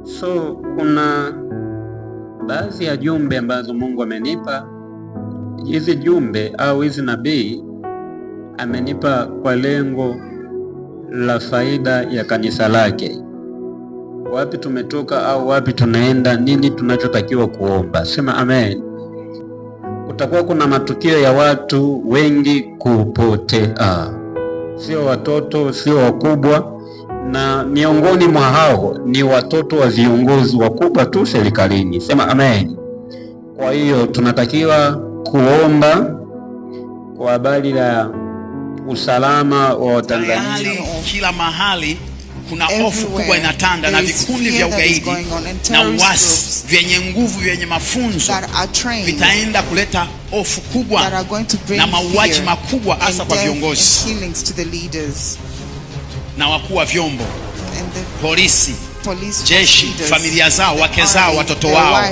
So kuna baadhi ya jumbe ambazo Mungu amenipa. Hizi jumbe au hizi nabii amenipa kwa lengo la faida ya kanisa lake. Wapi tumetoka au wapi tunaenda, nini tunachotakiwa kuomba. Sema amen. Kutakuwa kuna matukio ya watu wengi kupotea, sio watoto, sio wakubwa, na miongoni mwa hao ni watoto wa viongozi wakubwa tu serikalini. Sema amen. Kwa hiyo tunatakiwa kuomba kwa habari ya usalama wa Tanzania. Kila mahali kuna hofu kubwa inatanda, na vikundi vya ugaidi na uasi vyenye nguvu, vyenye mafunzo vitaenda kuleta hofu kubwa na mauaji makubwa, hasa kwa viongozi na wakuu wa vyombo, polisi, jeshi, familia zao, wake zao, watoto wao.